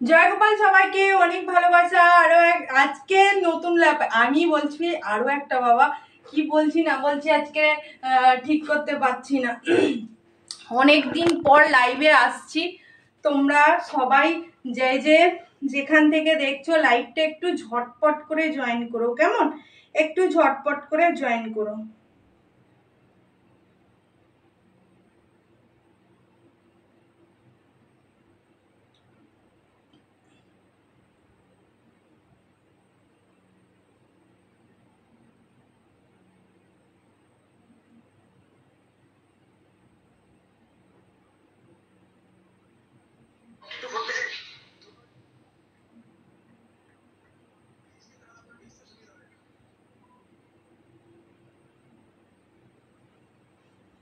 জয় গোপাল সবাইকে অনেক ভালোবাসা। আরো আজকে নতুন ল্যাপ আমি বলছি আরো একটা বাবা কি বলছি না বলছি আজকে ঠিক করতে পারছি না। অনেক দিন পর লাইভে আসছি। তোমরা সবাই যে যেখান থেকে দেখছো লাইভটা একটু ঝটপট করে জয়েন করো, কেমন? একটু ঝটপট করে জয়েন করো।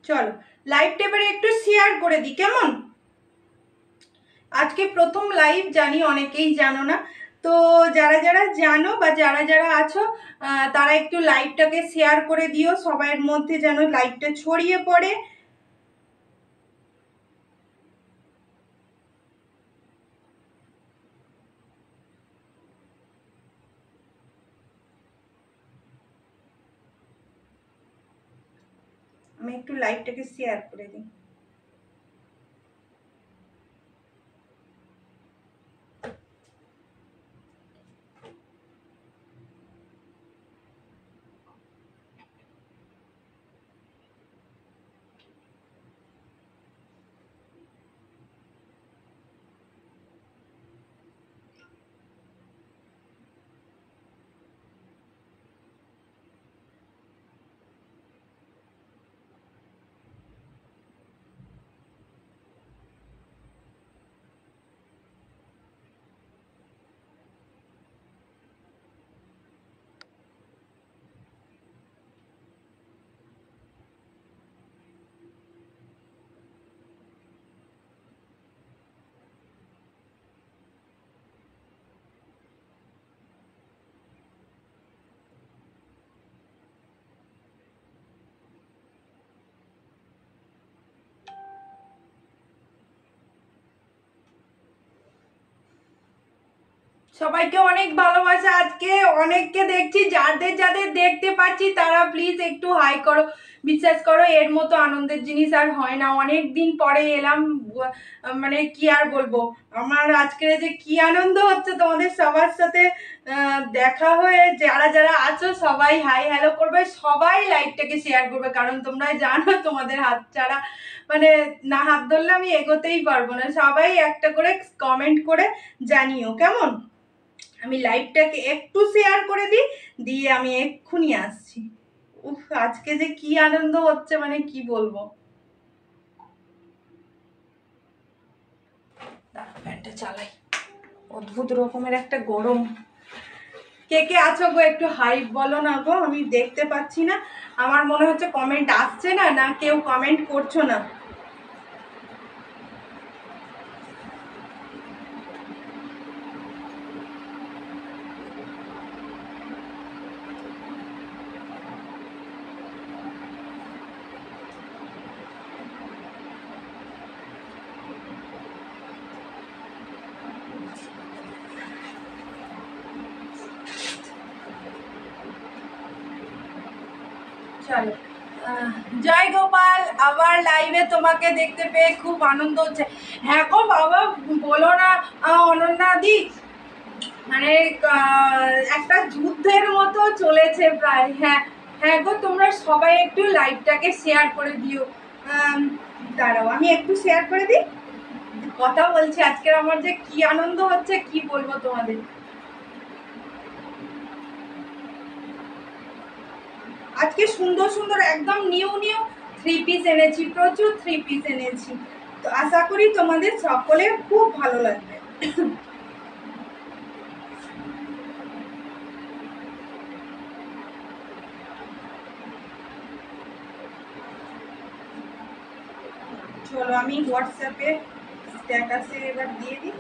চলো লাইভটা এবারে একটু শেয়ার করে দিই, কেমন? আজকে প্রথম লাইভ, জানি অনেকেই জানো না, তো যারা যারা জানো বা যারা যারা আছো তারা একটু লাইভটাকে শেয়ার করে দিও, সবার মধ্যে যেন লাইভটা ছড়িয়ে পড়ে। আমি একটু লাইভটাকে শেয়ার করে দিই। সবাইকে অনেক ভালোবাসা। আজকে অনেককে দেখছি, যাদের যাদের দেখতে পাচ্ছি তারা প্লিজ একটু হাই করো। বিশ্বাস করো এর মতো আনন্দের জিনিস আর হয় না। অনেক দিন পরে এলাম, মানে কি আর বলবো, আমার আজকে যে কি আনন্দ হচ্ছে তোমাদের সবার সাথে দেখা হয়ে। যারা যারা আছো সবাই হাই হ্যালো করবে, সবাই লাইভটাকে শেয়ার করবে, কারণ তোমরা জানো তোমাদের হাত ছাড়া মানে না হাত ধরলে আমি এগোতেই পারবো না। সবাই একটা করে কমেন্ট করে জানিও, কেমন? আমি লাইভটাকে একটু শেয়ার করে দিই, দিয়ে আমি এক্ষুনি আসছি। উফ, আজকে যে কি আনন্দ হচ্ছে মানে কি বলবো। ফ্যানটা চালাই, অদ্ভুত রকমের একটা গরম। কে কে আছো গো একটু হাই বলো না গো, আমি দেখতে পাচ্ছি না। আমার মনে হচ্ছে কমেন্ট আসছে না, না কেউ কমেন্ট করছো না। চলো, জয় গোপাল, আবার লাইভে তোমাকে দেখতে পেয়ে খুব আনন্দ হচ্ছে। হ্যাঁ গো বাবা, বলো না অনন্যা দি, মানে একটা যুদ্ধের মতো চলেছে প্রায়। হ্যাঁ হ্যাঁ গো, তোমরা সবাই একটু লাইভটাকে শেয়ার করে দিও। দাঁড়াও আমি একটু শেয়ার করে দিই, কথা বলছি। আজকের আমার যে কি আনন্দ হচ্ছে কি বলবো তোমাদের। আজকে সুন্দর সুন্দর একদম নিউ নিউ থ্রি পিস এনেছি, প্রচুর থ্রি পিস এনেছি, তো আশা করি তোমাদের সকলের খুব ভালো লাগবে। চলো আমি হোয়াটসঅ্যাপে স্ট্যাটাসে এবার দিয়ে দিই,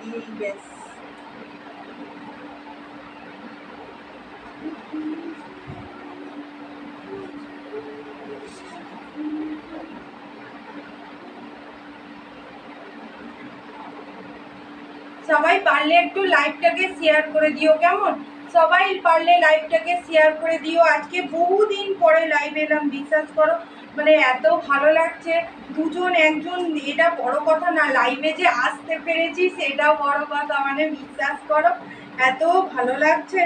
দিয়েই ব্যাস। সবাই পারলে একটু লাইভটাকে শেয়ার করে দিও, কেমন? সবাই পারলে লাইভটাকে শেয়ার করে দিও। আজকে বহুদিন পরে লাইভ এলাম, বিশ্বাস করো, মানে এত ভালো লাগছে। দুজন একজন এটা বড় কথা না, লাইভে যে আসতে পেরেছি সেটাও বড় কথা, মানে বিশ্বাস করো এত ভালো লাগছে।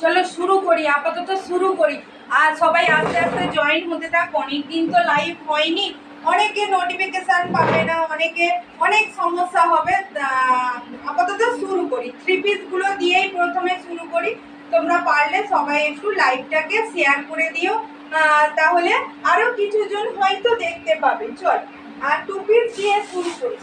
চলো শুরু করি, আপাতত শুরু করি। আর সবাই আস্তে আস্তে জয়েন হতে থাক। অনেকদিন তো লাইভ হয়নি, অনেকে নোটিফিকেশন পাবে না, অনেকে অনেক সমস্যা হবে। আপাতত শুরু করি, 3 পিসগুলো দিয়েই প্রথমে শুরু করি। তোমরা পারলে সবাই একটু লাইভটাকে শেয়ার করে দিও, তাহলে আরো কিছু জন হয়তো দেখতে পাবে। চল, আর 2 পিস দিয়ে শুরু করি।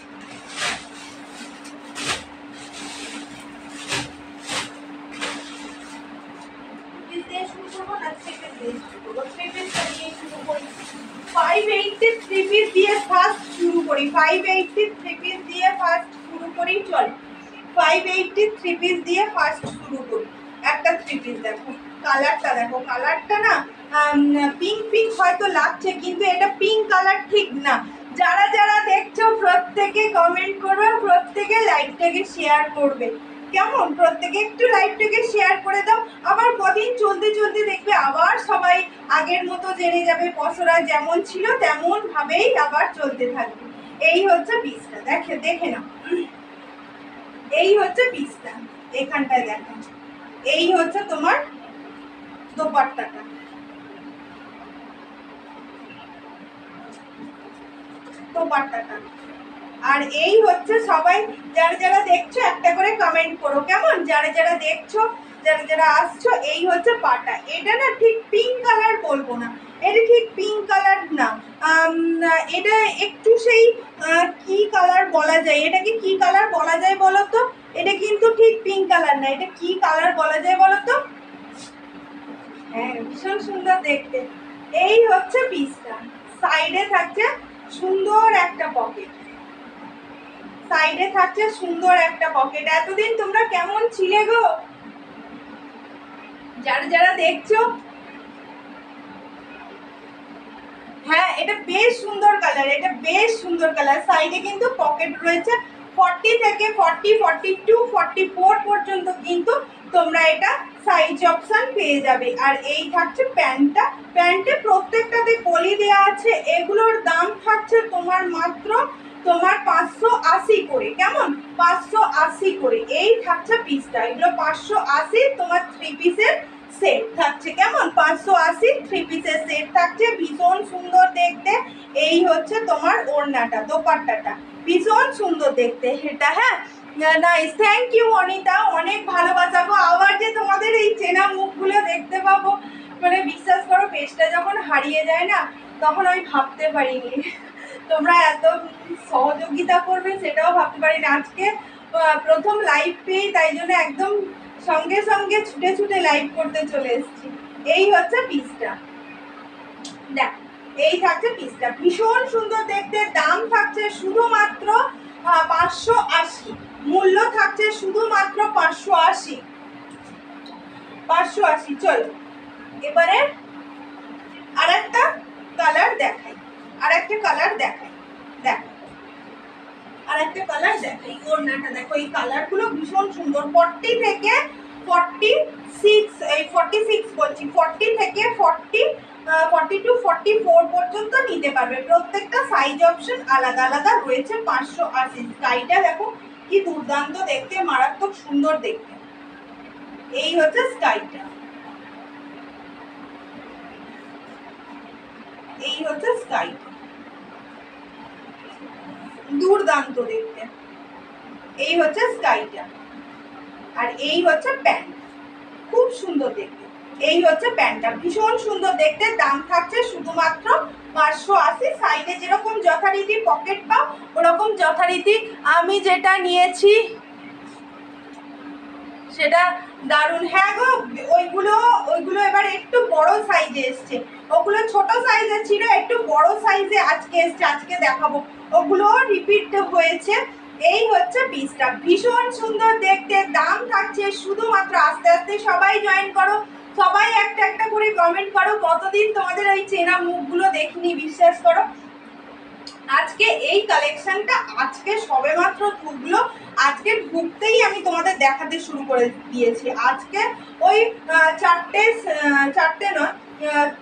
শুরু করবো না, 3 পিস দিয়ে শুরু করবো। 3 পিসটা দিয়ে শুরু করি। 580 3 পিস দিয়ে ফার্স্ট শুরু করি। 580 3 পিস দিয়ে ফার্স্ট শুরু করি। চল, 580 3 পিস দিয়ে ফার্স্ট শুরু করি। একটা 3 পিস দেখো, কালারটা দেখো, কালারটা না পিঙ্ক পিঙ্ক হয়তো লাগছে, কিন্তু এটা পিঙ্ক কালার ঠিক না। যারা যারা দেখছো প্রত্যেকে কমেন্ট করবে, প্রত্যেকে লাইভটাকে শেয়ার করবে, কেমন? প্রত্যেকে একটু লাইভটাকে শেয়ার করে দাও। আবার কদিন চলতে চলতে দেখবে আবার সবাই আগের মতো জেনে যাবে, পসরা যেমন ছিল তেমন ভাবেই আবার চলতে থাকবে। এই হচ্ছে পিসটা, দেখে নাও, এই হচ্ছে পিসটা, এখানটায় দেখো, এই হচ্ছে তোমার দোপাট্টাটা। দোপাট্টাটা আর এই হচ্ছে, সবাই যারা যারা দেখছো একটা করে কমেন্ট করো, কেমন? যারা যারা দেখছো, যারা যারা আসছো, এই হচ্ছে পাটা। এটা না ঠিক পিঙ্ক কালার বলবো না, এটা ঠিক পিঙ্ক কালার না, এটা একটু সেই কি কালার বলা যায়, এটাকে কি কালার বলা যায় বলো তো? এটা কিন্তু ঠিক পিঙ্ক কালার না, এটা কি কালার বলা যায় বলো তো? হ্যাঁ, ভীষণ সুন্দর দেখতে। এই হচ্ছে পিসটা, সাইডে থাকছে সুন্দর একটা পকেট, সাইডে থাকছে সুন্দর একটা পকেট। এতদিন তোমরা কেমন ছিলে গো, যারা যারা দেখছো? হ্যাঁ, এটা বেশ সুন্দর কালার, এটা বেশ সুন্দর কালার। সাইডে কিন্তু পকেট রয়েছে। 40 থেকে 40, 42, 44 পর্যন্ত কিন্তু তোমরা এটা সাইজ অপশন পেয়ে যাবে। আর এই থাকছে প্যান্টটা, প্যান্টে প্রত্যেকটাতে কলি দেওয়া আছে। এগুলোর দাম থাকছে তোমার মাত্র 580 করে, কেমন? 580 করে এই থাকছে পিসটা। এগুলো 580, তোমার 3 পিসের সেট থাকছে, কেমন? 580 3 পিসের সেট থাকছে, ভীষণ সুন্দর দেখতে। এই হচ্ছে তোমার ওড়নাটা, দোপাট্টাটা ভীষণ সুন্দর দেখতে এটা। হ্যাঁ, নাইস, থ্যাংক ইউ অনিতা, অনেক ভালোবাসা গো। আবার যে তোমাদের এই চেনা মুখগুলো দেখতে পাবো, মানে বিশ্বাস করো পেজটা যখন হারিয়ে যায় না, তখন আমি ভাবতে পারিনি তোমরা এত সহযোগিতা করবে, সেটাও ভাবতে পারিনি। আজকে প্রথম লাইভ পেয়ে, তাই জন্য একদম সঙ্গে সঙ্গে ছুটে ছুটে লাইভ করতে চলে এসেছি। এই হচ্ছে পিসটা, দেখ, এই থাকছে পিসটা, ভীষণ সুন্দর দেখতে। দাম থাকছে শুধুমাত্র 580, মূল্য থাকছে শুধুমাত্র 580, 580। চলো, এবারে আর একটা কালার দেখাই, আর একটা কালার দেখাই, দেখো আর একটা কালার দেখাই। ওড়নাটা দেখো, এই কালারগুলো ভীষণ সুন্দর। 40 থেকে 46, এই 46 বলছি, 40 থেকে 42, 44 পর্যন্ত নিতে পারবে। প্রত্যেকটা সাইজ অপশন আলাদা আলাদা রয়েছে। 580। স্কাইটা দেখো কি দুর্দান্ত দেখতে, মারাত্মক সুন্দর দেখতে। এই হচ্ছে স্কাইটা, এই হচ্ছে স্কাইটা, দুর্দান্ত দেখতে। এই হচ্ছে স্কাইটা, আর এই হচ্ছে প্যান্ট, খুব সুন্দর দেখতে। এই হচ্ছে প্যান্টটা, ভীষণ সুন্দর দেখতে, দাম থাকছে শুধুমাত্র 580। সাইডে যেরকম যথারীতি পকেট পাও ওরকম যথারীতি আমি যেটা নিয়েছি সেটা দারুণ। হ্যাঁ গো, ওইগুলো এবার একটু বড় সাইজে এসছে, ওগুলো ছোট সাইজে ছিল, একটু বড় সাইজে আজকে এসছে, আজকে দেখাবো। ওগুলো রিপিট হয়েছে। এই হচ্ছে পিসটা, ভীষণ সুন্দর দেখতে, দাম থাকছে শুধুমাত্র, আস্তে আস্তে সবাই জয়েন করো, সবাই একটা একটা করে কমেন্ট করো। কতদিন তোমাদের এই চেনা মুখগুলো দেখিনি, বিশ্বাস করো। আজকে এই কালেকশনটা আজকে সবেমাত্র ঢুকলো, আজকে ঢুকতেই আমি তোমাদের দেখাতে শুরু করে দিয়েছি। আজকে ওই চারটে নয়,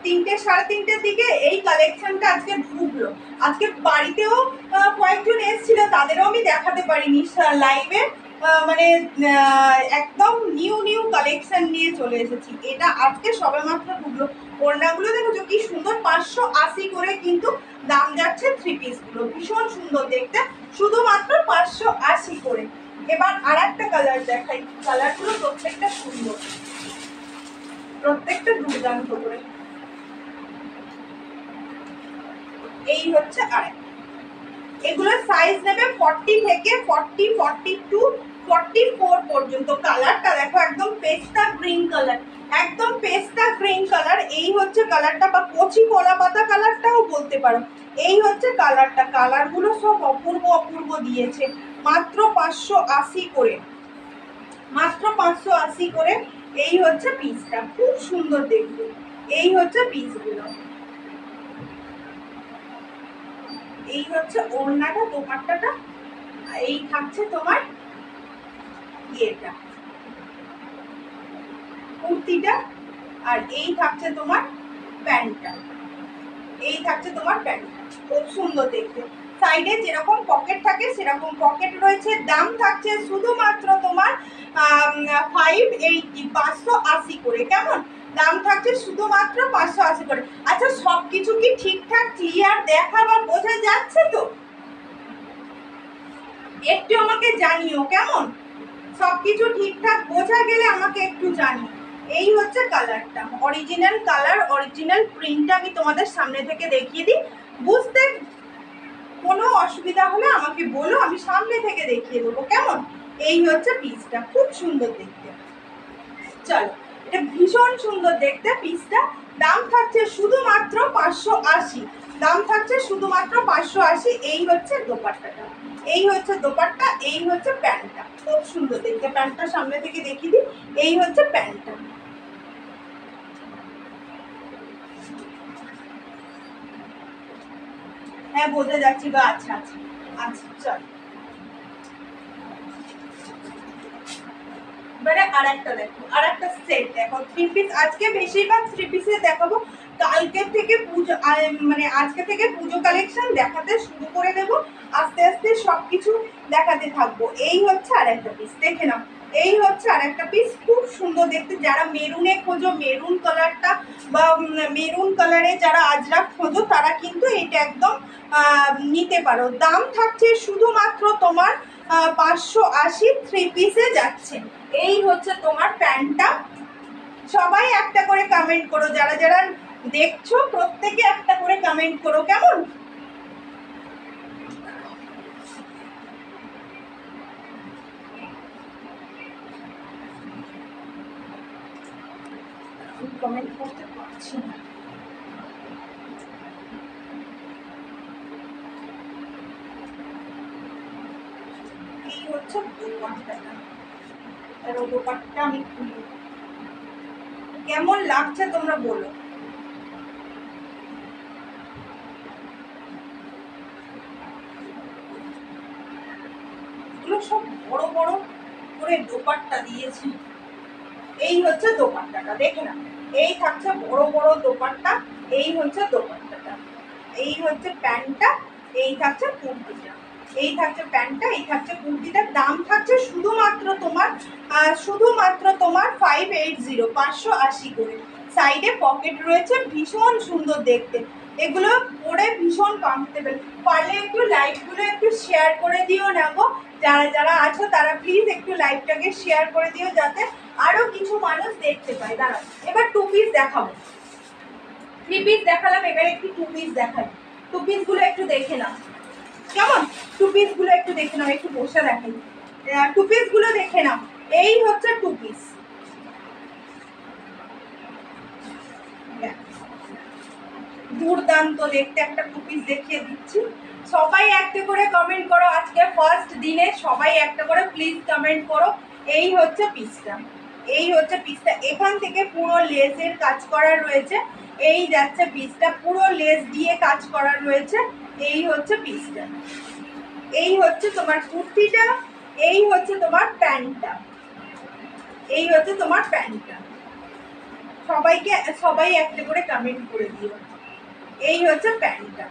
3টে 3:30 দিকে এই কালেকশনটা আজকে ঢুকলো। আজকে বাড়িতেও কয়েকজন এসেছিল, তাদেরও আমি দেখাতে পারিনি লাইভে, মানে একদম নিউ কালেকশন নিয়ে চলে এসেছি। এটা আজকে সবেমাত্র ঢুকলো। ওড়নাগুলো দেখেছো কি সুন্দর, 580 করে কিন্তু দাম যাচ্ছে। 3 পিসগুলো ভীষণ সুন্দর দেখতে, শুধুমাত্র 580 করে। এবার আর একটা কালার দেখাই, কালারগুলো প্রত্যেকটা সুন্দর, প্রত্যেকটা দুর্দান্ত করে। এই হচ্ছে আরেকটা, এগুলোর সাইজ নেবে 40 থেকে 40, 42, 44 পর্যন্ত। কালারটা দেখো, একদম পেস্তা গ্রিন কালার, একদম পেস্তা গ্রিন কালার। এই হচ্ছে কালারটা, বা কচি কলা পাতা কালারটাও বলতে পারো। এই হচ্ছে কালারটা, কালারগুলো সব অপূর্ব অপূর্ব দিয়েছে। মাত্র 580 করে, মাত্র 580 করে। এই হচ্ছে পিসটা, খুব সুন্দর দেখতে। এই হচ্ছে পিসগুলো, এই হচ্ছে ওড়নাটা, দোপাট্টাটা, এই থাকছে তোমার ইয়েটা কুর্তিটা, আর এই থাকছে তোমার প্যান্টটা, এই থাকছে তোমার প্যান্টটা, খুব সুন্দর দেখতে। সাইডে যেরকম পকেট থাকে সেরকম পকেট রয়েছে। দাম থাকছে শুধুমাত্র তোমার 580, 580 করে। কেমন দাম থাকছে? শুধুমাত্র 580 করে। আচ্ছা, সবকিছু কি ঠিকঠাক ক্লিয়ার দেখা বা বোঝা যাচ্ছে তো? একটু আমাকে জানিও কেমন, সবকিছু ঠিকঠাক বোঝা গেলে আমাকে একটু জানিও। এই হচ্ছে কালারটা, অরিজিনাল কালার, অরিজিনাল প্রিন্টটা আমি তোমাদের সামনে থেকে দেখিয়ে দিই। বুঝতে কোনো অসুবিধা হলে আমাকে বলো, আমি সামনে থেকে দেখিয়ে দেবো। কেমন? এই হচ্ছে পিসটা, খুব সুন্দর দেখতে। চলো, এটা ভীষণ সুন্দর দেখতে পিসটা। দাম থাকছে শুধুমাত্র 580, দাম থাকছে শুধুমাত্র 580। এই হচ্ছে দোপাট্টাটা, এই হচ্ছে দোপাট্টা, এই হচ্ছে প্যান্টটা, খুব সুন্দর দেখতে। প্যান্টটা সামনে থেকে দেখিয়ে দিই, এই হচ্ছে প্যান্টটা। হ্যাঁ, বোঝা যাচ্ছি বা? আচ্ছা আচ্ছা আচ্ছা, চল এবারে আর একটা দেখো, আর একটা সেট দেখো, 3 পিস। আজকে বেশিরভাগ 3 পিসে দেখাবো। কালকে থেকে পুজো, মানে আজকে থেকে পুজো কালেকশন দেখাতে শুরু করে দেবো। আস্তে আস্তে সবকিছু দেখাতে থাকবো। এই হচ্ছে আর একটা পিস, দেখে নাও। এই হচ্ছে আর একটা পিস, খুব সুন্দর দেখতে। যারা মেরুনে খোঁজো, মেরুন কালারটা বা মেরুন কালারে যারা আজরাক খোঁজো, তারা কিন্তু এটা একদম নিতে পারো। দাম থাকছে শুধুমাত্র তোমার 580, 3 পিসে যাচ্ছে। এই হচ্ছে তোমার প্যান্টটা। সবাই একটা করে কমেন্ট করো, যারা যারা দেখছো প্রত্যেকে একটা করে কমেন্ট করো। কেমন? কমেন্ট করতে পারছি না। এই হচ্ছে দোপাট্টাটা, আর দোপাট্টা আমি খুলি, কেমন লাগছে তোমরা বলো। এগুলো সব বড় বড় করে দোপাট্টা দিয়েছে। এই হচ্ছে দোপাট্টাটা, দেখে না, এই থাকছে বড় বড় দোপাট্টা। এই হচ্ছে দোপাট্টাটা, এই হচ্ছে প্যান্টটা, এই থাকছে কুর্তিটা। এই থাকছে প্যান্টটা, এই থাকছে কুর্তিটার। দাম থাকছে শুধুমাত্র তোমার 580, 580 করে। সাইডে পকেট রয়েছে, ভীষণ সুন্দর দেখতে। এগুলো পরে ভীষণ কমফোর্টেবল। পারলে একটু লাইভগুলো একটু শেয়ার করে দিও না গো, যারা যারা আছো তারা প্লিজ একটু লাইভটাকে শেয়ার করে দিও যাতে আরো কিছু মানুষ দেখতে পায়। দাঁড়াও, এবার 2 পিস দেখাবো। 3 পিস দেখালাম, এবার একটু 2 পিস দেখাই। 2 পিসগুলো একটু দেখে নাও কেমন। 2 পিসগুলো একটু দেখে নাও, একটু বসে দেখাই। 2 পিসগুলো দেখে নাও। এই হচ্ছে 2 পিস, দুর্দান্ত দেখতে একটা 2 পিস দেখিয়ে দিচ্ছি। সবাই একটা করে কমেন্ট করো, আজকে ফার্স্ট দিনে সবাই একটা করে প্লিজ কমেন্ট করো। এই হচ্ছে পিসটা, এই হচ্ছে পিসটা। এখান থেকে পুরো লেসের কাজ করা রয়েছে, এই যাচ্ছে পিসটা, পুরো লেস দিয়ে কাজ করা রয়েছে। এই হচ্ছে পিসটা, এই হচ্ছে তোমার কুর্তিটা, এই হচ্ছে তোমার প্যান্টটা, এই হচ্ছে তোমার প্যান্টটা। সবাইকে সবাই একটা করে কমেন্ট করে দিও। এই হচ্ছে প্যান্টটা,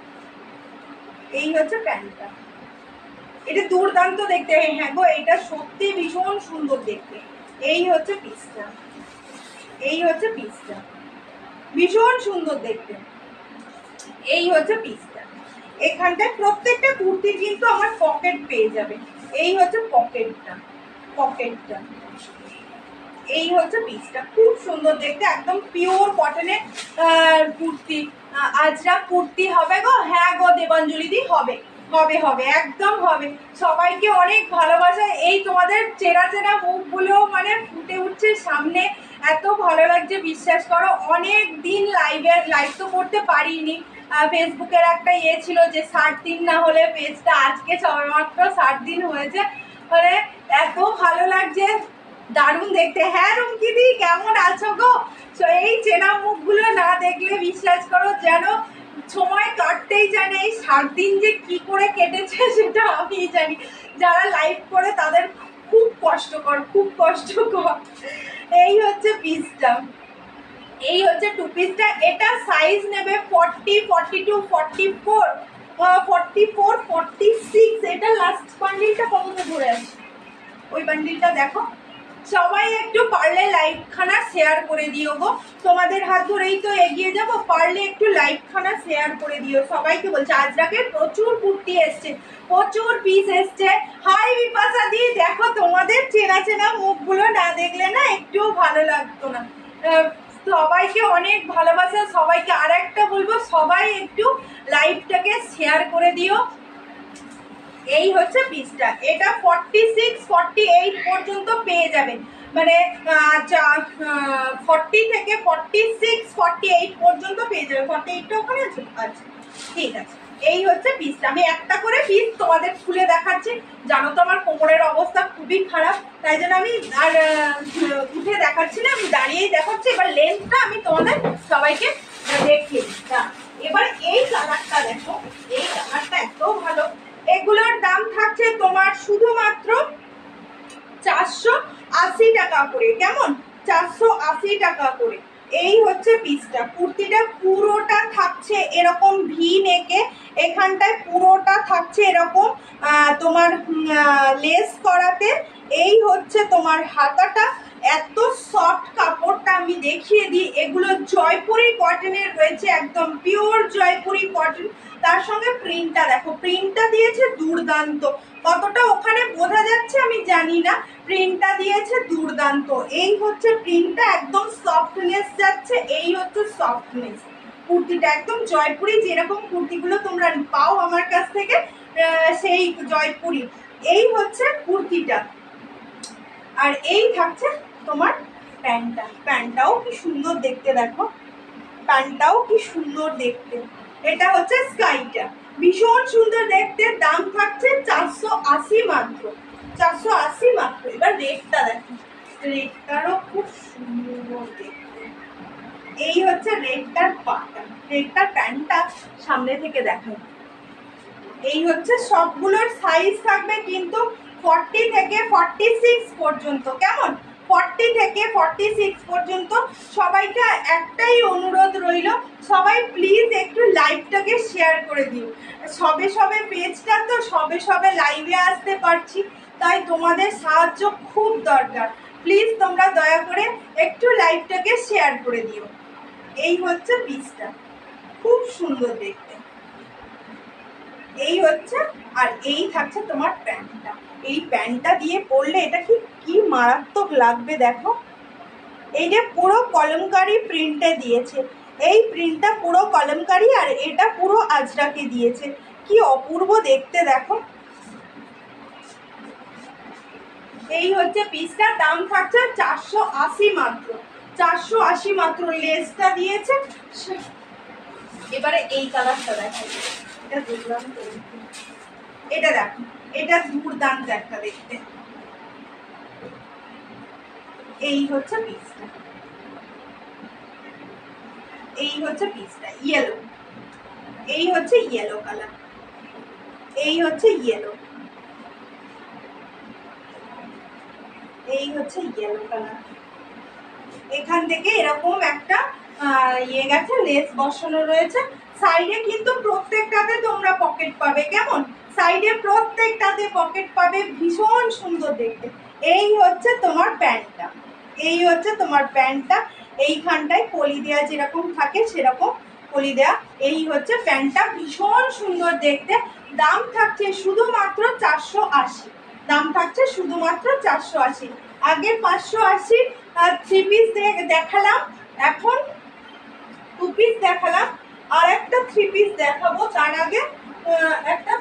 এই হচ্ছে প্যান্টটা। এটা দুর্দান্ত দেখতে, হ্যাঁ গো এটা সত্যি ভীষণ সুন্দর দেখতে। এই হচ্ছে পিসটা, এই হচ্ছে পিসটা, ভীষণ সুন্দর দেখতে। এই হচ্ছে পিসটা। এখানটায় প্রত্যেকটা কুর্তি কিন্তু আমার পকেট পেয়ে যাবে। এই হচ্ছে পকেটটা, পকেটটা। এই হচ্ছে পিসটা, খুব সুন্দর দেখতে, একদম পিওর কটনের কুর্তি। আজরাক কুর্তি হবে গো। হ্যাঁ গো দেবাঞ্জলি দি, হবে হবে হবে, একদম হবে। সবাইকে অনেক ভালোবাসা। এই তোমাদের চেনা চেনা মুখগুলো মানে ফুটে উঠছে সামনে, এত ভালো লাগছে বিশ্বাস করো। অনেক দিন লাইভ তো করতে পারিনি, ফেসবুকের একটা ইয়ে ছিল যে 60 দিন না হলে পেজটা, আজকে সবেমাত্র 60 দিন হয়েছে। মানে এত ভালো লাগছে, দারুণ দেখতে। হ্যাঁ রুমকিদি কেমন আছো গো? এই চেনা মুখগুলো না দেখলে বিশ্বাস করো যেন সময় কাটতেই জানে। এই 60 দিন যে কি করে কেটেছে সেটা আমি জানি, যারা লাইভ করে তাদের খুব কষ্টকর, খুব কষ্টকর। এই হচ্ছে পিসটা, এই হচ্ছে 2 পিসটা। এটা সাইজ নেবে 40, 42, 44, 44, 46। এটা লাস্ট বান্ডিলটা কতটা ধরে আছে, ওই বান্ডিলটা দেখো। সবাই একটু পারলে লাইভখানা শেয়ার করে দিও গো, তোমাদের হাত ধরেই তো এগিয়ে যাবো। পারলে একটু লাইভখানা শেয়ার করে দিও। সবাইকে বলছে আজরাকের প্রচুর কুর্তি এসছে, প্রচুর পিস এসছে। হাই বিপাশা দি, দেখো তোমাদের চেনা চেনা মুখগুলো না দেখলে না একটুও ভালো লাগতো না। সবাইকে অনেক ভালোবাসা। সবাইকে আর একটা বলবো, সবাই একটু লাইভটাকে শেয়ার করে দিও। এই হচ্ছে পিসটা, এটা 46, 48 পর্যন্ত পেয়ে যাবেন। মানে 40 থেকে 46, 48 পর্যন্ত পেয়ে যাবে। 48টা ওখানে আছে, আচ্ছা ঠিক আছে। এই হচ্ছে পিসটা। আমি একটা করে পিস তোমাদের খুলে দেখাচ্ছি। জানো তো আমার কোমরের অবস্থা খুবই খারাপ, তাই জন্য আমি আর উঠে দেখাচ্ছি না, আমি দাঁড়িয়েই দেখাচ্ছি। এবার লেন্থটা আমি তোমাদের সবাইকে দেখিয়ে দিচ্ছি। এবার এই কালারটা দেখো, এই কালারটা এত ভালো। এগুলোর দাম থাকছে তোমার শুধুমাত্র 480 টাকা করে। কেমন? 480 টাকা করে। এই হচ্ছে পিসটা। কুর্তিটা পুরোটা থাকছে এরকম ভি নেকে, এখানটায় পুরোটা থাকছে এরকম তোমার লেস করাতে। এই হচ্ছে তোমার হাতাটা, এত সফট কাপড়টা আমি দেখিয়ে দিই। এগুলো জয়পুরি কটনের রয়েছে, একদম পিওর জয়পুরি কটন। তার সঙ্গে প্রিন্টটা দেখো, প্রিন্টটা দিয়েছে দুর্দান্ত। কতটা ওখানে বোঝা যাচ্ছে আমি জানি না, প্রিন্টটা দিয়েছে দুর্দান্ত। এই হচ্ছে প্রিন্টটা, একদম সফটনেস যাচ্ছে। এই হচ্ছে সফটনেস কুর্তিটা, একদম জয়পুরি যেরকম কুর্তিগুলো তোমরা পাও আমার কাছ থেকে, সেই জয়পুরি। এই হচ্ছে কুর্তিটা, আর এই থাকছে তোমার প্যান্টটা। প্যান্টটাও কি সুন্দর দেখতে দেখো, প্যান্টটাও কি সুন্দর দেখতে। এটা হচ্ছে স্কাইটা, ভীষণ সুন্দর দেখতে। দাম থাকছে 480 মাত্র, 480 মাত্র। এবার রেটটা দেখো, রেটটারও খুব সুন্দর দেখতে। এই হচ্ছে রেটটার পাটা, রেটটার প্যান্টটা সামনে থেকে দেখো। এই হচ্ছে সবগুলোর সাইজ থাকবে কিন্তু 40 থেকে 46 পর্যন্ত। কেমন? 40 থেকে 46 পর্যন্ত। সবাইকে একটাই অনুরোধ রইল, সবাই প্লিজ একটু লাইভটাকে শেয়ার করে দিও। সবে সবে পেজটা তো, সবে সবে লাইভে আসতে পারছি, তাই তোমাদের সাহায্য খুব দরকার। প্লিজ তোমরা দয়া করে একটু লাইভটাকে শেয়ার করে দিও। এই হচ্ছে পিসটা, খুব সুন্দর দেখতে। এই হচ্ছে, আর এই থাকছে তোমার প্যান্টটা। এই প্যান্টটা দিয়ে পরলে এটা কি মারাত্মক লাগবে দেখো। এই যে পুরো কলমকারি প্রিন্টে দিয়েছে, এই প্রিন্টটা পুরো কলমকারি, আর এটা পুরো আজরাকে দিয়েছে, কি অপূর্ব দেখতে দেখো। এই হচ্ছে পিসটা, দাম থাকছে 480 মাত্র, 480 মাত্র। লেসটা দিয়েছে। এবারে এই কালারটা দেখো, এটা দেখলাম তো, এটা দেখো, এটা দুর্দান্ত একটা দেখতে। এই হচ্ছে পিসটা, এই হচ্ছে পিসটা ইয়েলো, এই হচ্ছে ইয়েলো কালার, এই হচ্ছে ইয়েলো, এই হচ্ছে ইয়েলো কালার। এখান থেকে এরকম একটা ইয়ে গেছে, লেস বসানো রয়েছে। সাইডে কিন্তু প্রত্যেকটাতে তোমরা পকেট পাবে, কেমন, সাইডে প্রত্যেকটাতে পকেট পাবে, ভীষণ সুন্দর দেখতে। এই হচ্ছে তোমার প্যান্টটা, এই হচ্ছে তোমার প্যান্টটা। এইখানটায় কলি দেওয়া যেরকম থাকে সেরকম কলি দেওয়া। এই হচ্ছে প্যান্টটা, ভীষণ সুন্দর দেখতে। দাম থাকছে শুধুমাত্র 480, দাম থাকছে শুধুমাত্র 480। আগে 580 থ্রি পিস দেখালাম, এখন 2 পিস দেখালাম, আর একটা 3 পিস দেখাবো। তার আগে একটা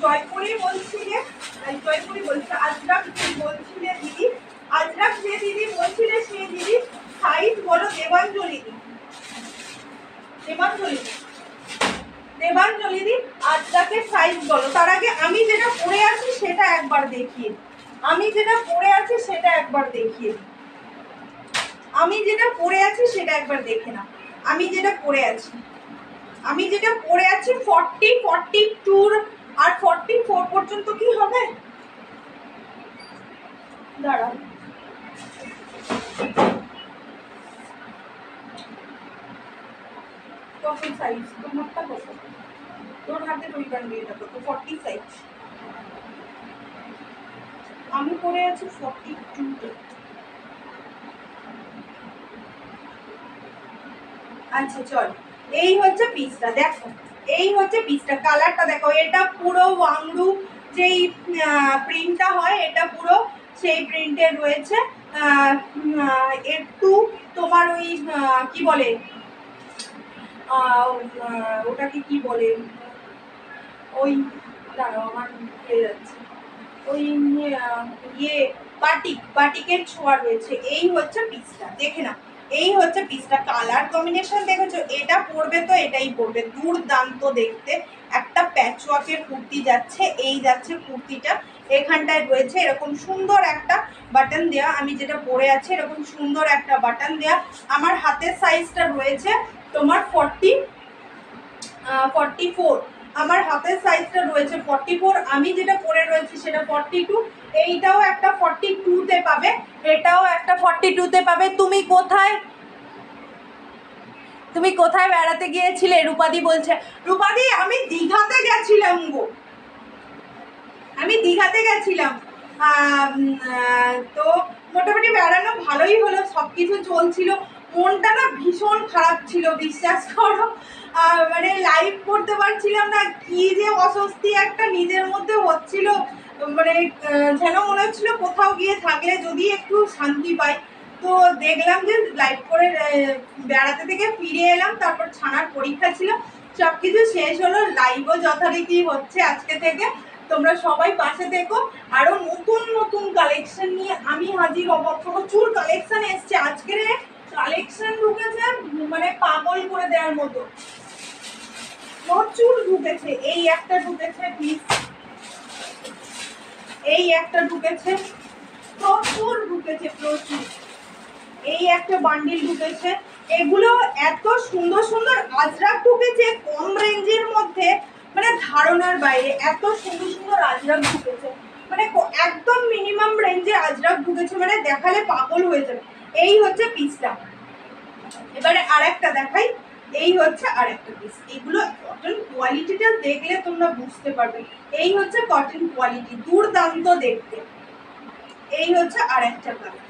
জয়পুরি বলছিলে, জয়পুরি বলছে, আজরাক বলছিলে দিদি, আজরাক যে দিদি বলছিলে সেই দিদি সাইজ বলো। দেবাঞ্জলি দি, দেবাঞ্জলি দি, দেবাঞ্জলি দি আজরাকের সাইজ বলো। তার আগে আমি যেটা পরে আছি সেটা একবার দেখিয়ে, আমি যেটা পরে আছি সেটা একবার দেখিয়ে, আমি যেটা পরে আছি সেটা একবার দেখে না। আমি যেটা পরে আছি, আমি যেটা পরে আছি 40, 42 আর 44 পর্যন্ত কি হবে, দাঁড়াও, কত সাইজ তোমারটা, কত তোর হাতে পরিমাণ দিয়ে থাকো তো, 40 সাইজ। আমি পরে আছি 42। আচ্ছা চল, এই হচ্ছে পিসটা দেখো, এই হচ্ছে পিসটা, কালারটা দেখো। এটা পুরো ওয়াংরু যেই প্রিন্টটা হয়, এটা পুরো সেই প্রিন্টের রয়েছে। একটু তোমার ওই কি বলে, ওটাকে কি বলে, ওই দাঁড়াও আমার হয়ে যাচ্ছে, ওই ইয়ে বাটিকের ছোঁয়া রয়েছে। এই হচ্ছে পিসটা, দেখে না, এই হচ্ছে পিসটা। কালার কম্বিনেশন দেখেছো, এটা পরবে তো এটাই পরবে, দুর্দান্ত দেখতে। একটা প্যাচওয়ার্কের কুর্তি যাচ্ছে, এই যাচ্ছে কুর্তিটা। এখানটায় রয়েছে এরকম সুন্দর একটা বাটন দেওয়া, আমি যেটা পরে আছি এরকম সুন্দর একটা বাটন দেওয়া। আমার হাতের সাইজটা রয়েছে তোমার 44, আমার হাতের সাইজটা রয়েছে 44, আমি যেটা পরে রয়েছি সেটা 42। এইটাও একটা 42-তে পাবে, এটাও একটা 42-তে পাবে। তুমি কোথায় বেড়াতে গিয়েছিলে? রূপাদি বলছে, রূপাদি আমি দীঘাতে গেছিলাম গো, আমি দীঘাতে গেছিলাম। তো মোটামুটি বেড়ানো ভালোই হলো, সবকিছু চলছিল। মনটা না ভীষণ খারাপ ছিল, বিশ্বাস করো। মানে লাইভ করতে পারছিলাম না, কি যে অস্বস্তি একটা নিজের মধ্যে হচ্ছিল। মানে যেন মনে হচ্ছিল কোথাও গিয়ে থাকলে যদি একটু শান্তি পাই। তো দেখলাম যে লাইভ করে বেড়াতে থেকে ফিরে এলাম, তারপর ছানার পরীক্ষা ছিল, সবকিছু শেষ হলো। লাইভও যথারীতি হচ্ছে আজকে থেকে, তোমরা সবাই পাশে থেকো। আরো নতুন নতুন কালেকশন নিয়ে আমি হাজির হব, প্রচুর কালেকশন এসছে আজকের, কালেকশন ঢুকেছে মানে পাগল করে দেওয়ার মতো, প্রচুর ঢুকেছে। এই একটা ঢুকেছে পিস, এই একটা ঢুকেছে, প্রচুর ঢুকেছে, প্রচুর। এই একটা বান্ডিল ঢুকেছে। এগুলো এত সুন্দর সুন্দর আজরাক ঢুকেছে কম রেঞ্জের মধ্যে, মানে ধারণার বাইরে। এত সুন্দর সুন্দর আজরাক ঢুকেছে, মানে একদম মিনিমাম রেঞ্জে আজরাক ঢুকেছে, মানে দেখালে পাগল হয়ে যাবে। এই হচ্ছে পিসটা। এবারে আরেকটা দেখাই, এই হচ্ছে আরেকটা পিস। এগুলো কটন কোয়ালিটিটা দেখলে তোমরা বুঝতে পারবে। এই হচ্ছে কটন কোয়ালিটি, দুর্দান্ত দেখতে। এই হচ্ছে আরেকটা কালার।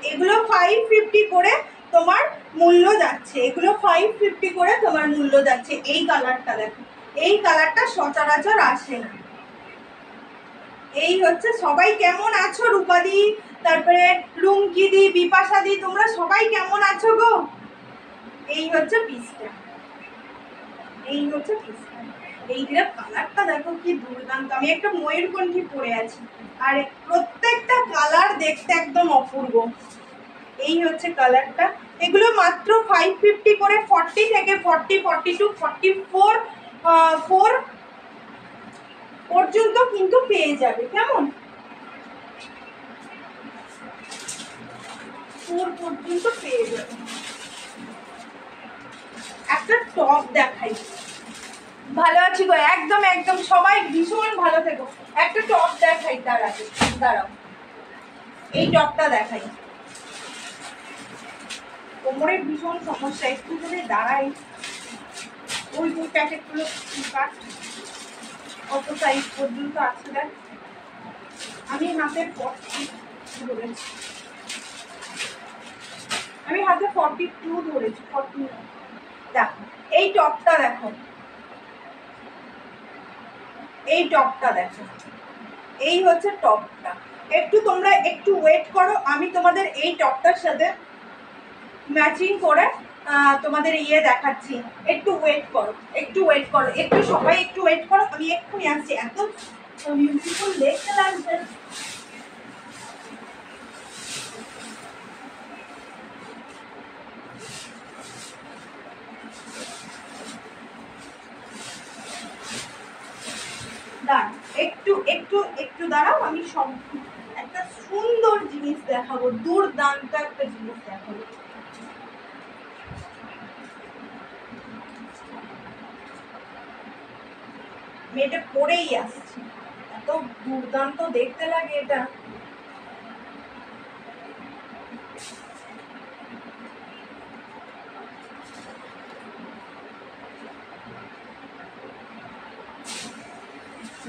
এগুলো 550 করে তোমার মূল্য যাচ্ছে, এগুলো 550 করে তোমার মূল্য যাচ্ছে। এই কালারটা দেখো, এই কালারটা সচরাচর আসে না। এই হচ্ছে, সবাই কেমন আছো? রূপাদি, তারপরে রুমকিদি, বিপাশাদি, তোমরা সবাই কেমন আছো গো? এই হচ্ছে পিসটা, এই হচ্ছে পিসটা। এইটা কালারটা দেখো কি দুর্দান্ত। আমি একটা ময়ূরকণ্ঠী পরে আছি, আর প্রত্যেকটা কালার দেখতে একদম অপূর্ব। এই হচ্ছে কালারটা। এগুলো মাত্র 550 করে, 40 থেকে 40, 42, 44 4 পর্যন্ত কিন্তু পেয়ে যাবে। কেমন 4 পর্যন্ত পেয়ে যাবে। একটা টপ দেখাই। ভালো আছি গো, একদম একদম সবাই ভীষণ ভালো থেকো। একটা টপ দেখাই, দাঁড়াও, এই টপটা দেখাই। কোমরের ভীষণ সমস্যা, একটু যদি দাঁড়াই। ওই প্যাকেটগুলো কাট, কত সাইজ পর্যন্ত আছে দেখ। আমি হাতে 40 ধরেছি, আমি হাতে 42 ধরেছি, 40। দেখো এই টপটা দেখো, এই টপটা দেখো, এই হচ্ছে টপটা। একটু তোমরা একটু ওয়েট করো, আমি তোমাদের এই টপটার সাথে ম্যাচিং করে তোমাদের ইয়ে দেখাচ্ছি। একটু ওয়েট করো, একটু ওয়েট করো, একটু সবাই একটু ওয়েট করো, আমি এক্ষুনি আসছি। এত বিউটিফুল দেখতে লাগছে। একটু একটু একটু দাঁড়াও, আমি সব একটা সুন্দর জিনিস দেখাবো, দুর্দান্ত একটা জিনিস দেখাবো। মেয়েটা পরেই আসছে, এত দুর্দান্ত দেখতে লাগে এটা।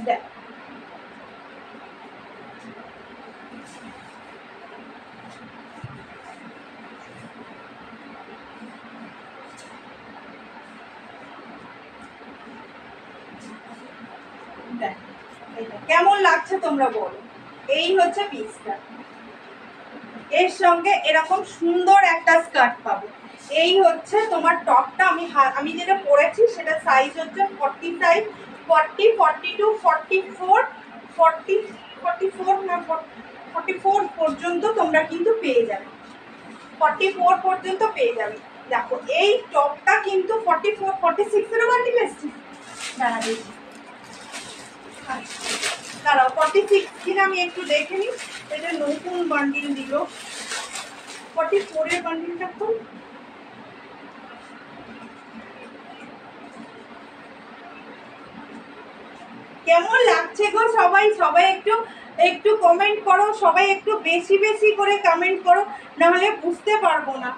দেখ কেমন লাগছে তোমরা বলো। এই হচ্ছে পিসটা, এর সঙ্গে এরকম সুন্দর একটা স্কার্ট পাবো। এই হচ্ছে তোমার টপটা। আমি যেটা পরেছি সেটা সাইজ হচ্ছে 40 সাইজ, 40, 42, 44, 40, 44 না 44 পর্যন্ত তোমরা কিন্তু পেয়ে যাবে, 44 পর্যন্ত পেয়ে যাবে। দেখো এই টপটা কিন্তু 44, 46 এরও বান্ডিল এসছে। দাঁড়াও 46 কিনা আমি একটু দেখে নিই। এটা নতুন বান্ডিল দিল, 44 এর বান্ডিলটা খুব। কেমন লাগছে গো সবাই? সবাই একটু একটু কমেন্ট করো, সবাই একটু বেশি বেশি করে কমেন্ট করো, না হলে বুঝতে পারবো না।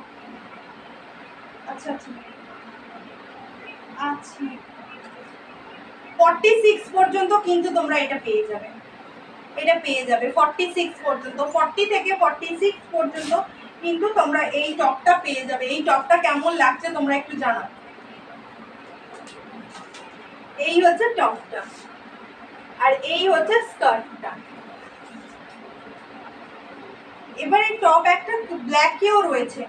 আচ্ছা আচ্ছা আচ্ছা, 46 পর্যন্ত কিন্তু তোমরা এটা পেয়ে যাবে, এটা পেয়ে যাবে 46 পর্যন্ত। 40 থেকে 46 পর্যন্ত কিন্তু তোমরা এই টপটা পেয়ে যাবে। এই টপটা কেমন লাগছে তোমরা একটু জানাও। এই হচ্ছে টপটা, আর এই হচ্ছে স্কার্টটা। এবারে টপ একটা ব্ল্যাকেও রয়েছে,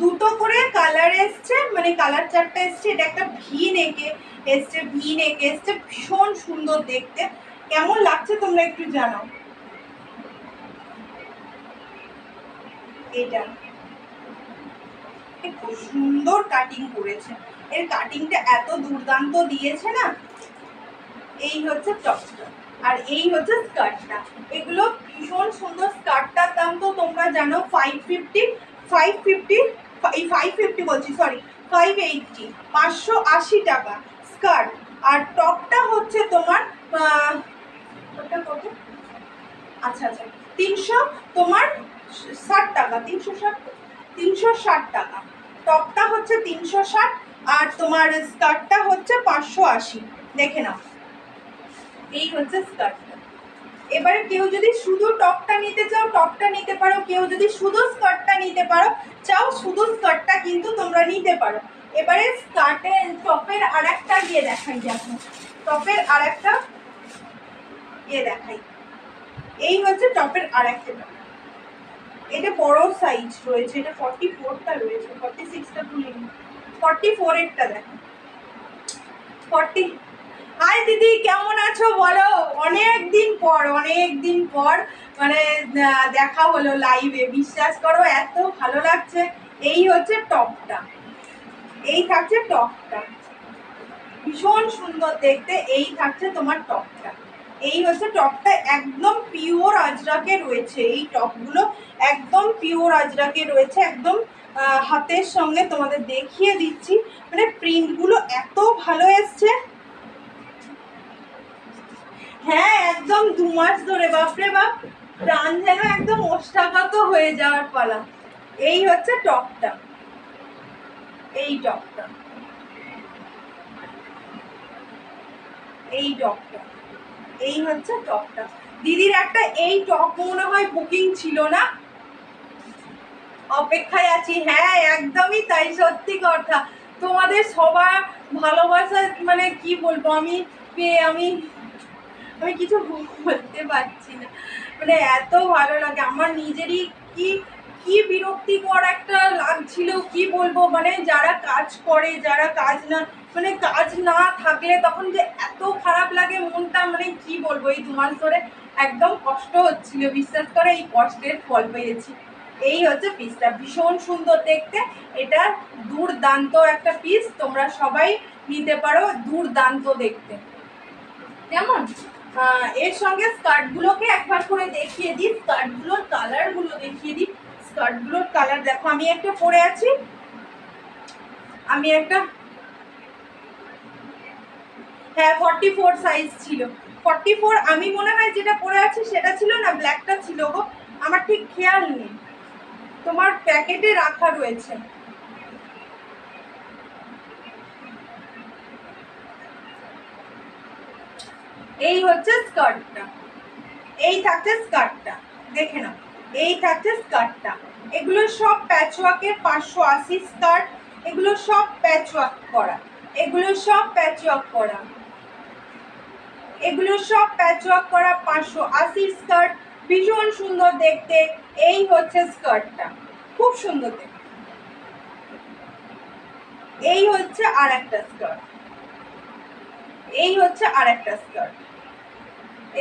দুটো করে কালার এসছে, মানে কালার চারটা এসছে। এটা একটা ভি নেকে এসছে, ভি নেকে এসছে, ভীষণ সুন্দর দেখতে। কেমন লাগছে তোমরা একটু জানাও। এটা খুব সুন্দর কাটিং করেছে, এর কাটিংটা এত দুর্দান্ত দিয়েছে না। এই হচ্ছে টপটা, আর এই হচ্ছে স্কার্টটা। এগুলো ভীষণ সুন্দর। স্কার্টটার দাম তো তোমরা জানো 550, 550 বলছি, সরি 580, 580 টাকা স্কার্ট। আর টপটা হচ্ছে তোমার কত, আচ্ছা আচ্ছা 300 তোমার 60 টাকা, 360 টাকা। টপটা হচ্ছে 360, আর তোমার স্কার্টটা হচ্ছে 580। দেখে নাও, এই হচ্ছে স্কার্টটা। এবারে কেউ যদি শুধু টপটা নিতে চাও টপটা নিতে পারো, কেউ যদি শুধু স্কার্টটা নিতে পারো চাও শুধু স্কার্টটা কিন্তু তোমরা নিতে পারো। এবারে স্কার্টের টপের আর একটা গিয়ে দেখাই, দেখো টপের আর একটা গিয়ে দেখাই। এই হচ্ছে টপের আর একটা টপ, এটা বড় সাইজ রয়েছে, এটা 44টা রয়েছে, 46টা খুলিনি, 44 এরটা দেখো 40। হাই দিদি কেমন আছো বলো, অনেক দিন পর মানে দেখা হলো লাইভে, বিশ্বাস করো এত ভালো লাগছে। এই হচ্ছে টপটা, এই থাকছে টপটা, ভীষণ সুন্দর দেখতে। এই থাকছে তোমার টপটা, এই হচ্ছে টপটা, একদম পিওর আজরাকে রয়েছে এই টপগুলো, একদম পিওর আজরাকে রয়েছে, একদম হাতের সঙ্গে তোমাদের দেখিয়ে দিচ্ছি, মানে প্রিন্টগুলো এত ভালো এসছে। হ্যাঁ একদম 2 মাস ধরে, বাপরে বাপ প্রাণ যেন একদম ওষ্ঠাগত হয়ে যাওয়ার পালা। এই হচ্ছে টপটা, এই টপটা, এই টপটা, এই হচ্ছে টপটা। দিদির একটা এই টপ মনে হয় বুকিং ছিল না, অপেক্ষায় আছি। হ্যাঁ একদমই তাই, সত্যি কথা, তোমাদের সবার ভালোবাসা মানে কি বলবো, আমি আমি আমি কিছু বলতে পারছি না, মানে এত ভালো লাগে আমার নিজেরই। কি কি বিরক্তিকর একটা লাগছিল, কি বলবো, মানে যারা কাজ করে যারা কাজ না, মানে কাজ না থাকলে তখন যে এত খারাপ লাগে মনটা, মানে কি বলবো, এই 2 মাস ধরে একদম কষ্ট হচ্ছিল, বিশ্বাস করে এই কষ্টের ফল পেয়েছি। এই হচ্ছে পিসটা, ভীষণ সুন্দর দেখতে, এটা দুর্দান্ত একটা পিস, তোমরা সবাই নিতে পারো, দুর্দান্ত দেখতে। কেমন এর সঙ্গে স্কার্টগুলোকে একবার করে দেখিয়ে দিই, স্কার্টগুলোর কালারগুলো দেখিয়ে দিই। স্কার্টগুলোর কালার দেখো, আমি একটা পরে আছি, আমি একটা, হ্যাঁ 44 সাইজ ছিল, 44 আমি মনে হয় যেটা পরে আছি সেটা ছিল না, ব্ল্যাকটা ছিল গো, আমার ঠিক খেয়াল নেই, তোমার প্যাকেটে রাখা রয়েছে। এই হচ্ছে স্কার্টটা, এই থাকছে স্কার্টটা, দেখে নাও, এই থাকছে স্কার্টটা। এগুলো সব প্যাচওয়ার্কের 580 স্কার্ট, এগুলো সব প্যাচওয়ার্ক করা, এগুলো সব প্যাচওয়ার্ক করা, এগুলো সব প্যাচওয়ার্ক করা 580 স্কার্ট, ভীষণ সুন্দর দেখতে। এই হচ্ছে স্কার্টটা, খুব সুন্দর দেখতে। এই হচ্ছে আর একটা স্কার্ট, এই হচ্ছে আর একটা স্কার্ট,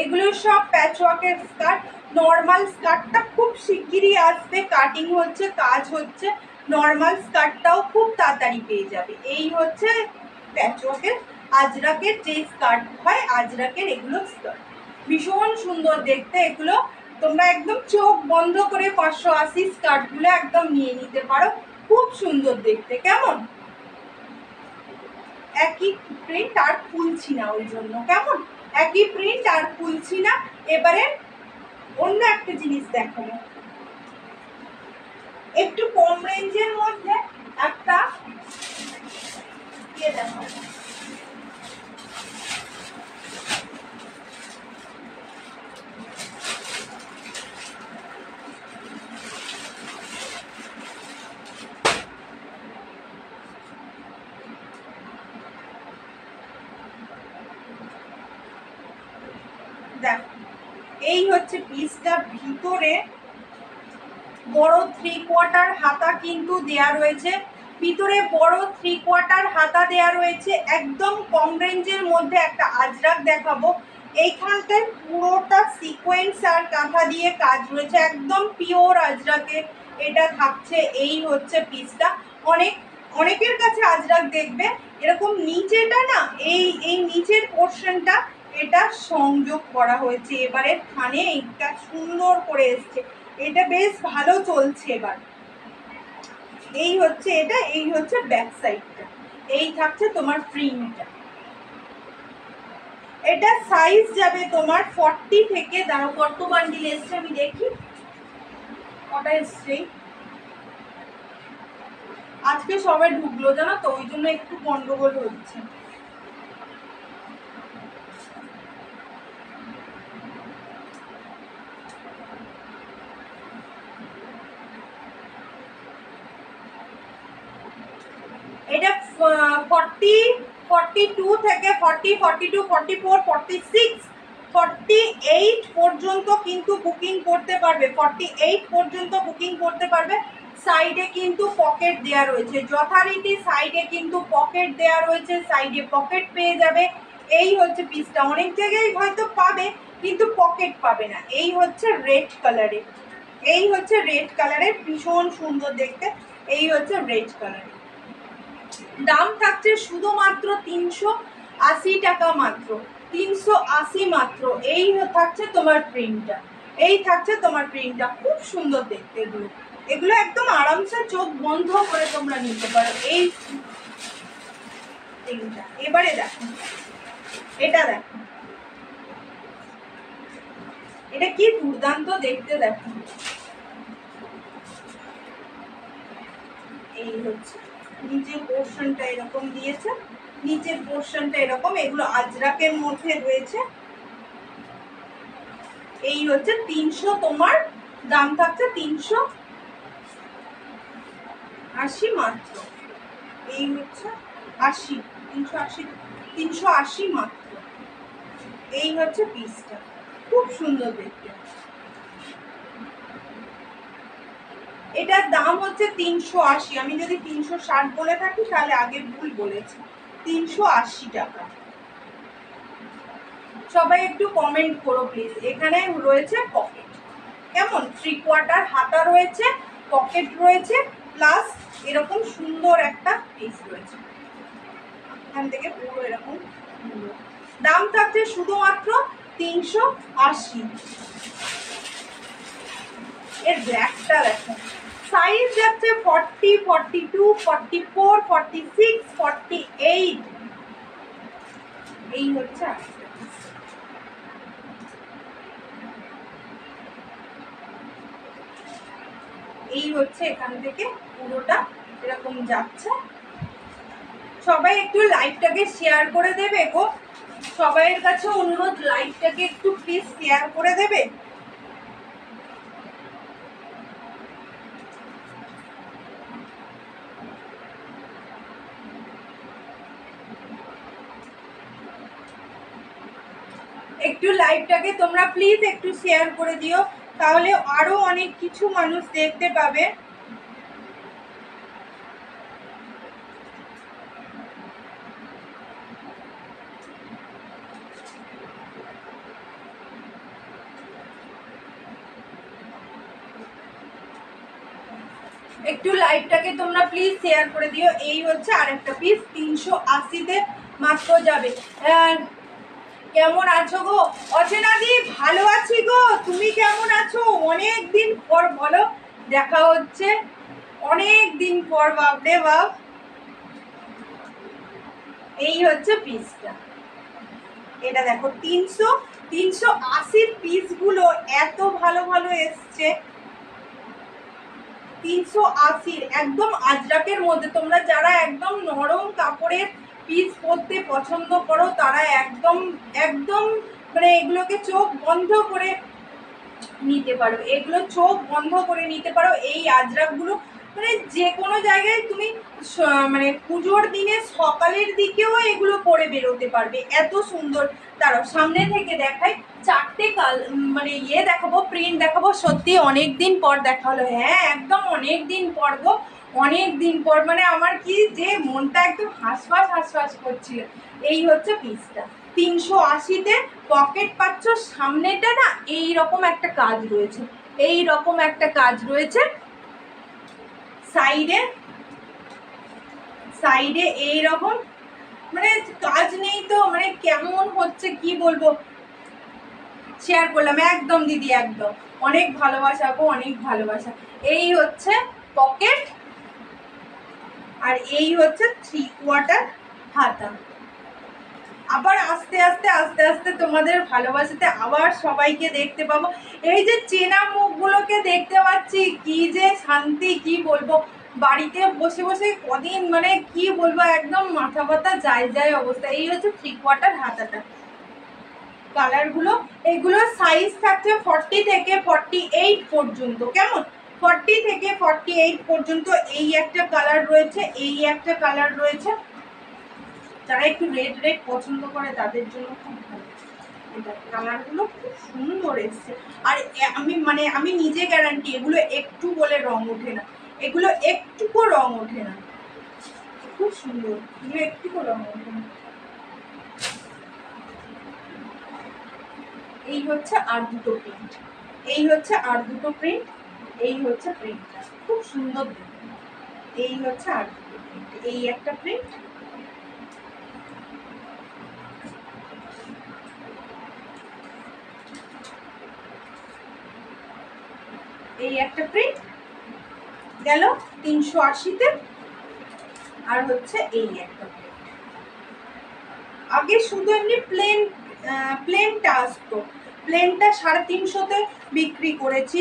এগুলো সব প্যাচওয়ার্কের স্কার্ট। নর্মাল স্কার্টটা খুব শিগগিরই আসবে, কাটিং হচ্ছে, কাজ হচ্ছে, নর্মাল স্কার্টটাও খুব তাড়াতাড়ি পেয়ে যাবে। এই হচ্ছে প্যাচওয়ার্কের আজরাকের যে স্কার্ট হয়, আজরাকের এগুলো স্কার্ট, ভীষণ সুন্দর দেখতে এগুলো, তোমরা একদম চোখ বন্ধ করে 580 স্কার্টগুলো একদম নিয়ে নিতে পারো, খুব সুন্দর দেখতে। কেমন একই প্রিন্ট আর খুলছি না ওই জন্য, কেমন একই প্রিন্ট আর খুলছি না। এবারে অন্য একটা জিনিস দেখো, একটু কম রেঞ্জের মধ্যে একটা দিয়ে দেখো, দেখো এই হচ্ছে পিসটা, ভিতরে বড় 3/4 হাতা কিন্তু দেয়া রয়েছে, ভিতরে বড় 3/4 হাতা দেয়া রয়েছে। একদম কম রেঞ্জের মধ্যে একটা আজরাক দেখাবো, এইখানটায় পুরোটা সিকোয়েন্স আর কাঁথা দিয়ে কাজ রয়েছে, একদম পিওর আজরাকের এটা থাকছে। এই হচ্ছে পিসটা, অনেকের কাছে আজরাক দেখবে এরকম নিচেটা না, এই নিচের পোর্শনটা এটা সংযোগ করা হয়েছে, এবারে থানে এটা সুন্দর করে এসছে, এটা বেশ ভালো চলছে এবার। এই হচ্ছে এটা, এই হচ্ছে ব্যাক সাইডটা, এই থাকছে তোমার প্রিন্টটা। এটা সাইজ যাবে তোমার 40 থেকে, দাঁড়াও কত বান্ডিল এসছে আমি দেখি, কটা এসছে, আজকে সবাই ঢুকলো জানো তো, ওই জন্য একটু গন্ডগোল হচ্ছে। 42 থেকে 40, 42, 44, 46, 48 পর্যন্ত কিন্তু বুকিং করতে পারবে। 48 পর্যন্ত বুকিং করতে পারবে। সাইডে কিন্তু পকেট দেয়া রয়েছে, যথারীতি সাইডে কিন্তু পকেট দেয়া রয়েছে, সাইডে পকেট পেয়ে যাবে। এই হচ্ছে পিসটা। অনেক জায়গায় হয়তো পাবে কিন্তু পকেট পাবে না। এই হচ্ছে রেড কালারে, এই হচ্ছে রেড কালারের, ভীষণ সুন্দর দেখতে। এই হচ্ছে রেড কালারের। দাম থাকছে শুধুমাত্র 380 টাকা মাত্র, 380 মাত্র। এই থাকছে তোমার প্রিন্টটা, এই থাকছে তোমার প্রিন্টটা। খুব সুন্দর দেখতে এগুলো, এগুলো একদম আরামসে চোখ বন্ধ করে তোমরা নিতে পারো এই প্রিন্টটা। এবারে দেখো এটা, দেখো এটা কি দুর্দান্ত দেখতে, দেখো। এই হচ্ছে নিচের পোর্শনটা এরকম দিয়েছে, নিচের পোর্শনটা এরকম, এগুলো আজরাকের মধ্যে রয়েছে। এই হচ্ছে 300, তোমার দাম থাকছে 380 মাত্র। এই হচ্ছে 80, 380 মাত্র। এই হচ্ছে পিসটা, খুব সুন্দর দেখতে। এটার দাম হচ্ছে 380। আমি যদি 360 বলে থাকি তাহলে আগে ভুল বলেছি। 380 টাকা। সবাই একটু কমেন্ট করো প্লিজ। এখানে রয়েছে পকেট, কেমন 3/4 হাতা রয়েছে, পকেট রয়েছে, প্লাস এরকম সুন্দর একটা পিস রয়েছে এখান থেকে পুরো এরকম। দাম থাকছে শুধুমাত্র 380। এর ব্ল্যাকটা দেখো, সাইজ যাচ্ছে 40, 42, 44, 46, 48। এই হচ্ছে এই হচ্ছে এখান থেকে পুরোটা এরকম যাচ্ছে। সবাই একটু লাইভটাকে শেয়ার করে দেবে গো, সবাইয়ের কাছে অনুরোধ, লাইভটাকে একটু প্লিজ শেয়ার করে দেবে। একটু লাইভটাকে তোমরা প্লিজ একটু শেয়ার করে দিও, তাহলে আরো অনেক কিছু মানুষ দেখতে পাবে। একটু লাইভটাকে তোমরা প্লিজ শেয়ার করে দিও। এই হচ্ছে আরেকটা পিস, 380-তে মাত্র যাবে। কেমন আছো গো অচেনাদি? ভালো আছি গো, তুমি কেমন আছো? অনেক দিন পর বলো, দেখা হচ্ছে অনেক দিন পর, বাপরে বাপ। এই হচ্ছে পিসটা, এটা দেখো 380 পিসগুলো এত ভালো ভালো এসছে। 380 একদম আজরাকের মধ্যে। তোমরা যারা একদম নরম কাপড়ের পিস পরতে পছন্দ করো তারা একদম একদম মানে এগুলোকে চোখ বন্ধ করে নিতে পারো, এগুলো চোখ বন্ধ করে নিতে পারো। এই আজরাকগুলো মানে যে কোনো জায়গায় তুমি মানে পুজোর দিনে সকালের দিকেও এগুলো পরে বেরোতে পারবে, এত সুন্দর। তারও সামনে থেকে দেখাই, 4টে মানে দেখাবো, প্রিন্ট দেখাবো। সত্যি অনেক দিন পর দেখা হলো। হ্যাঁ একদম অনেক দিন পর গো, অনেক দিন পর। মানে আমার কি যে মনটা একদম হাঁসফাঁস হাঁসফাঁস করছিল। এই হচ্ছে পিসটা, 380-তে পকেট পাচ্ছ। সামনেটা না এই রকম একটা কাজ রয়েছে, এই রকম একটা কাজ রয়েছে। সাইডে সাইডে এই রকম মানে কাজ নেই তো, মানে কেমন হচ্ছে কি বলবো। শেয়ার করলাম একদম দিদি, একদম অনেক ভালোবাসা গো, অনেক ভালোবাসা। এই হচ্ছে পকেট, আর এই হচ্ছে 3/4 হাতা। আবার আস্তে আস্তে আস্তে আস্তে তোমাদের ভালোবাসাতে আবার সবাইকে দেখতে পাবো। এই যে চেনা মুখগুলোকে দেখতে পাচ্ছি, কি যে শান্তি, কি বলবো। বাড়িতে বসে বসে কদিন মানে কি বলবো, একদম মাথা ব্যথা যায় যায় অবস্থা। এই হচ্ছে 3/4 হাতাটা। কালারগুলো এগুলোর সাইজ থাকছে 40 থেকে 48 পর্যন্ত, কেমন 40 থেকে 48 পর্যন্ত। এই একটা কালার রয়েছে, এই একটা কালার রয়েছে, যারা একটু রেড রেড পছন্দ করে তাদের জন্য খুব ভালো। এটা কালারগুলো খুব সুন্দর এসছে। আর আমি নিজে গ্যারান্টি, এগুলো একটু বলে রং ওঠে না, এগুলো একটুকু রং ওঠে না, খুব সুন্দর, এগুলো একটুকু রং ওঠে না। এই হচ্ছে আর দুটো প্রিন্ট, এই হচ্ছে আর দুটো প্রিন্ট, এই হচ্ছে প্রিন্টটা খুব সুন্দর দেখতে। এই হচ্ছে আর দুটো প্রিন্ট, এই একটা প্রিন্ট, এই একটা প্রিন্ট গেল 380-তে। আর হচ্ছে এই একটা প্রিন্ট। আগে শুধু এমনি প্লেনটা আসতো, প্লেনটা 350-তে বিক্রি করেছি,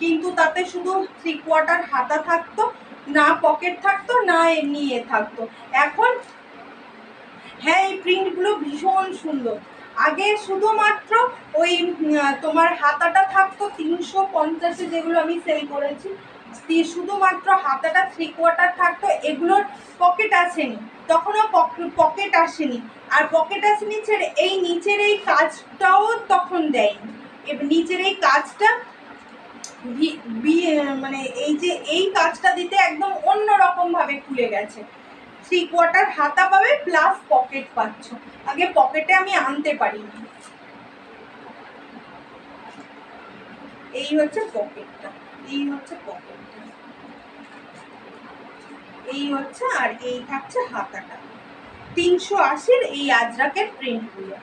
কিন্তু তাতে শুধু 3/4 হাতা থাকতো, না পকেট থাকতো, না এমনি থাকতো। এখন হ্যাঁ, এই প্রিন্টগুলো ভীষণ সুন্দর। আগে শুধুমাত্র ওই তোমার হাতাটা থাকতো 350-এ, যেগুলো আমি সেল করেছি, শুধুমাত্র হাতাটা 3/4 থাকতো, এগুলোর পকেট আসেনি, তখনও পকেট আসেনি। আর পকেট আসেনি ছেড়ে এই নিচের এই কাজটাও তখন দেয়নি। এবার নিচের এই কাজটা মানে এই যে এই কাজটা দিতে একদম অন্যরকম ভাবে খুলে গেছে। 3/4 হাতা পাবে প্লাস পকেট পাচ্ছ, আগে পকেটে আমি আনতে পারিনি। এই হচ্ছে পকেটটা, এই হচ্ছে পকেটটা, এই হচ্ছে, আর এই থাকছে হাতাটা। 380-র এই আজরাকের প্রিন্টগুলো,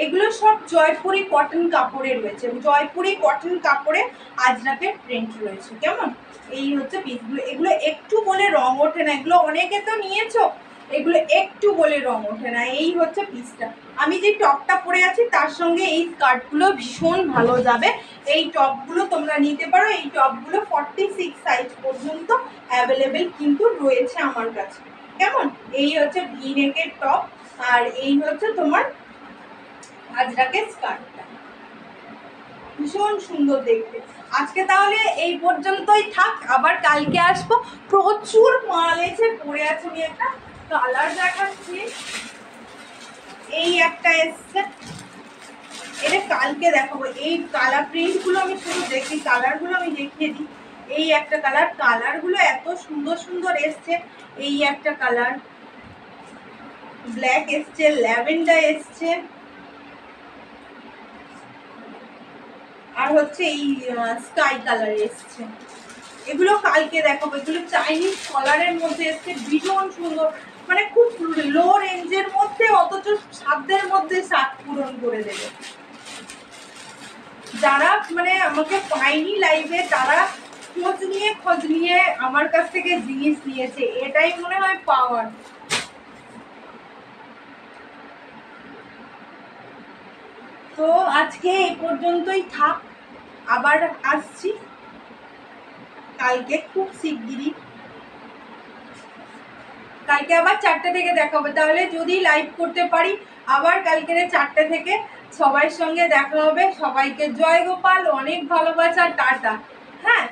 এগুলো সব জয়পুরি কটন কাপড়ে রয়েছে, জয়পুরি কটন কাপড়ে আজরাকের প্রিন্ট রয়েছে। কেমন? এই হচ্ছে পিসগুলো, এগুলো একটু বলে রং ওঠে না, এগুলো অনেকে তো নিয়েছো, এগুলো একটু বলে রং ওঠে না। এই হচ্ছে পিসটা, আমি যে টপটা পরে আছি তার সঙ্গে এই স্কার্টগুলো ভীষণ ভালো যাবে। এই টপগুলো তোমরা নিতে পারো, এই টপগুলো 46 সাইজ পর্যন্ত অ্যাভেলেবেল কিন্তু রয়েছে আমার কাছে। কেমন? এই হচ্ছে ভি নেকের টপ, আর এই হচ্ছে তোমার আজরাকের স্কার্টটা, ভীষণ সুন্দর দেখতে। আজকে তাহলে এই পর্যন্তই থাক, আবার কালকে আসবো। প্রচুর মাল এসে পড়ে আছে, আমি একটা কালার দেখাচ্ছি, এই একটা এসছে, এটা কালকে দেখাবো। এই কালার প্রিন্টগুলো আমি শুধু দেখি, কালারগুলো আমি দেখিয়ে দিই। এই একটা কালার, কালারগুলো এত সুন্দর সুন্দর এসছে। এই একটা কালার ব্ল্যাক এসছে, ল্যাভেন্ডার এসছে, আর হচ্ছে এই স্কাই কালার এসছে। এগুলো কালকে দেখাবো। এগুলো চাইনিজ কলারের মধ্যে এসছে, ভীষণ সুন্দর, মানে খুব লো রেঞ্জের মধ্যে, অথচ সাধ্যের মধ্যে স্বাদ পূরণ করে দেবে। যারা মানে আমাকে পায়নি লাইভে, তারা খোঁজ নিয়ে আমার কাছ থেকে জিনিস নিয়েছে, এটাই মনে হয় পাওয়ার। তো আজকে এই পর্যন্তই থাক, আবার আসছি কালকে খুব শিগগিরই, কালকে আবার 4টে থেকে দেখাবো। তাহলে যদি লাইভ করতে পারি আবার কালকে 4টে থেকে সবার সঙ্গে দেখা হবে। সবাইকে জয় গোপাল, অনেক ভালোবাসা, টাটা। হ্যাঁ।